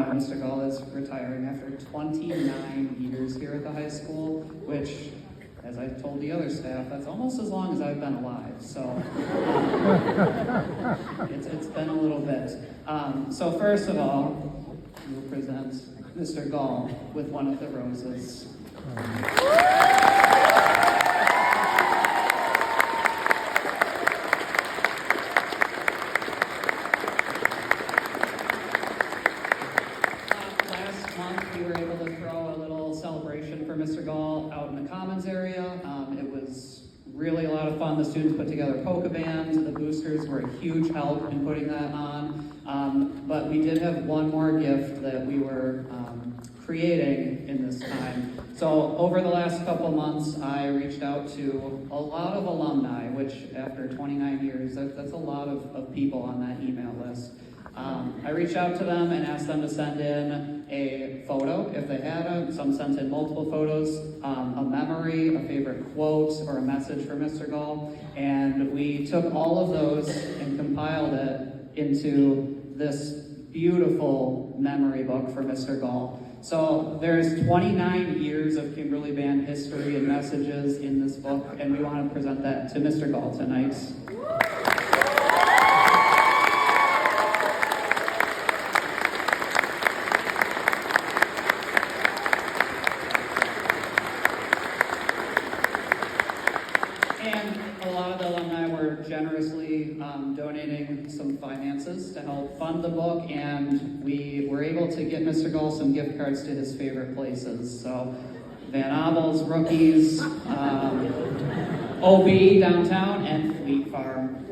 Mr. Gall is retiring after 29 years here at the high school, which, as I told the other staff, that's almost as long as I've been alive. So it's been a little bit. So first of all, we'll present Mr. Gall with one of the roses. We were able to throw a little celebration for Mr. Gall out in the Commons area. It was really a lot of fun. The students put together a polka band. The boosters were a huge help in putting that on. But we did have one more gift that we were creating in this time. So over the last couple months, I reached out to a lot of alumni, which after 29 years, that's a lot of people on that email list. I reached out to them and asked them to send in a photo, if they had them. Some sent in multiple photos, a memory, a favorite quote, or a message for Mr. Gall. And we took all of those and compiled it into this beautiful memory book for Mr. Gall. So there's 29 years of Kimberly Band history and messages in this book, and we want to present that to Mr. Gall tonight. And a lot of the alumni were generously donating some finances to help fund the book, and we were able to get Mr. Gall some gift cards to his favorite places. So Van Abel's, Rookies, OB downtown, and Fleet Farm.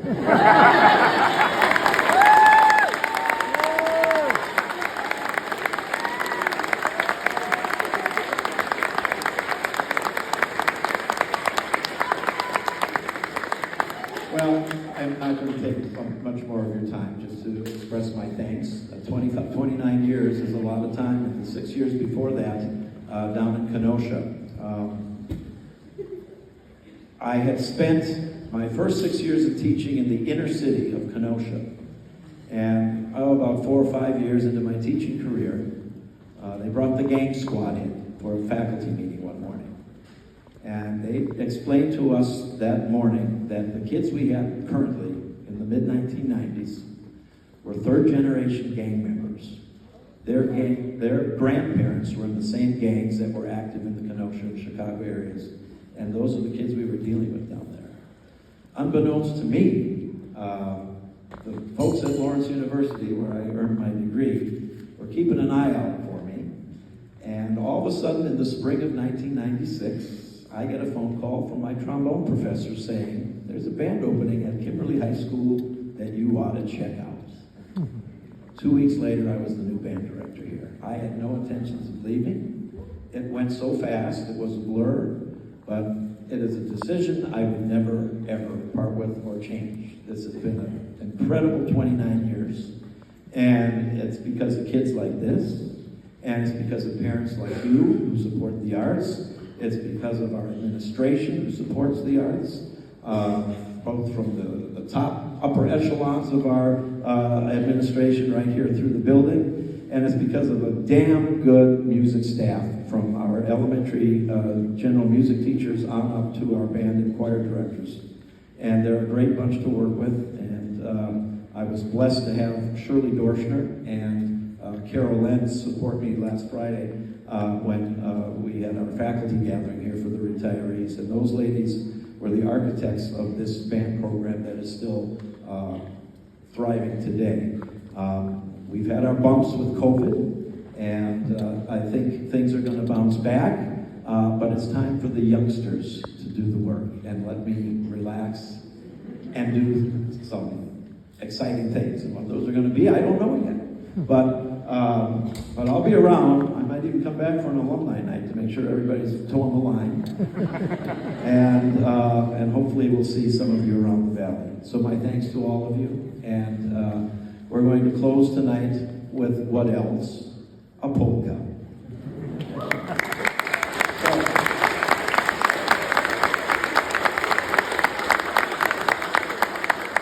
Well, I'm not going to take much more of your time, just to express my thanks. 29 years is a lot of time, and the 6 years before that, down in Kenosha. I had spent my first 6 years of teaching in the inner city of Kenosha. And about 4 or 5 years into my teaching career, they brought the gang squad in for a faculty meeting one morning. And they explained to us that morning that the kids we had currently in the mid-1990s were third-generation gang members. Their grandparents were in the same gangs that were active in the Kenosha and Chicago areas. And those are the kids we were dealing with down there. Unbeknownst to me, the folks at Lawrence University, where I earned my degree, were keeping an eye out for me. And all of a sudden, in the spring of 1996, I get a phone call from my trombone professor saying, there's a band opening at Kimberly High School that you ought to check out. 2 weeks later, I was the new band director here. I had no intentions of leaving. It went so fast, it was a blur, but it is a decision I would never, ever part with or change. This has been an incredible 29 years, and it's because of kids like this, and it's because of parents like you who support the arts. It's because of our administration who supports the arts, both from the top upper echelons of our administration right here through the building, and it's because of a damn good music staff from our elementary general music teachers on up to our band and choir directors. And they're a great bunch to work with, and I was blessed to have Shirley Dorschner and Carol Lenz support me last Friday when we had our faculty gathering here for the retirees. And those ladies were the architects of this band program that is still thriving today. We've had our bumps with COVID, and I think things are going to bounce back, but it's time for the youngsters to do the work and let me relax and do some exciting things. And what those are going to be, I don't know yet. But I'll be around. I might even come back for an alumni night to make sure everybody's toeing the line. And hopefully we'll see some of you around the valley. So my thanks to all of you. And we're going to close tonight with what else? A polka.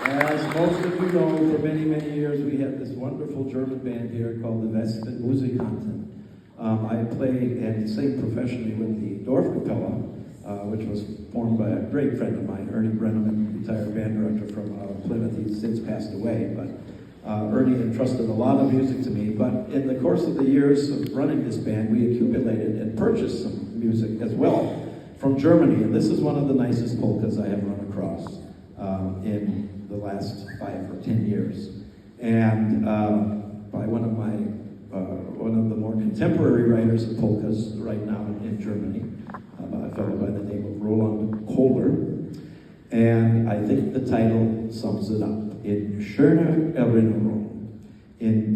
As most of you know, for many, many years we have this wonderful German band here called the Western Musikanten. I play and sing professionally with the Dorfkapelle, which was formed by a great friend of mine, Ernie Brenneman, retired band director from Plymouth. He's since passed away, but Ernie entrusted a lot of music to me. But in the course of the years of running this band, we accumulated and purchased some music as well from Germany. And this is one of the nicest polkas I have run across in the last 5 or 10 years. And by one of the more contemporary writers of polkas right now in Germany, a fellow by the name of Roland Kohler. And I think the title sums it up. In schöner Erinnerung, in